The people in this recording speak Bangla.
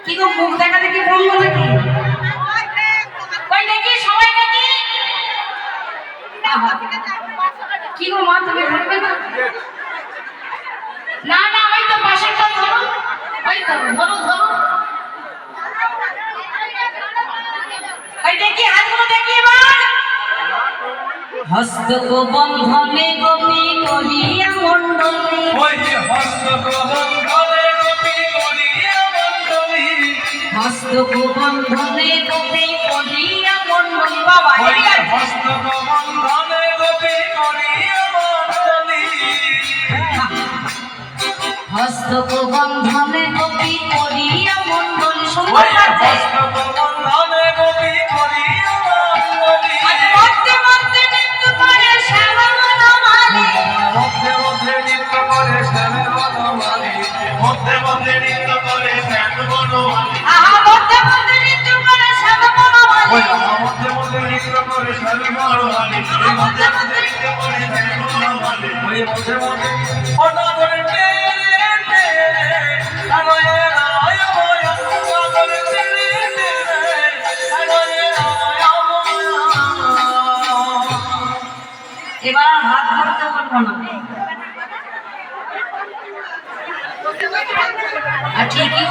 কি গো মুখ দেখা দেখি বন্ধ নাকি? ওই দেখি সবাই দেখি। কি গো মা তুমি ধরবে না? না না ওই তো পাশেরটা ধরো, ওই তো ধরো ধরো। ওই দেখি হাতগুলো দেখি এবার। হস্তক বন্ধনে গোপী করিয়া মণ্ডলী, ওই হস্তক বন্ধনে গোপী করিয়া মণ্ডলী, হস্তক বন্ধনে গোপী করিয়া মণ্ডলী। বাবা ওই হস্তক বন্ধনে গোপী করিয়া মণ্ডলী, হস্তক বন্ধনে গোপী করিয়া মণ্ডলী। ওই হস্তক বন্ধনে গোপী করিয়া মণ্ডলী, মধ্যে মধ্যে নৃত্য করে শ্যামা বনমালী, মধ্যে মধ্যে নৃত্য করে শ্যামে বনমালী, মধ্যে মধ্যে নৃত্য করে শ্যামে বনমালী, আহা মধ্যে মধ্যে নৃত্য করে শ্যামা বনমালী, ওই মধ্যে মধ্যে নৃত্য করে শ্যামে বনমালী, ওই মধ্যে মধ্যে নৃত্য করে শ্যামে বনমালী, ওই মধ্যে মধ্যে ওনা করে তেরে তেরে আমায় রায় আমায় ওনা করে তেরে তেরে আমায় রায় আমায়। এবার আর হাত ধরতে পারবো না। আর ঠিকই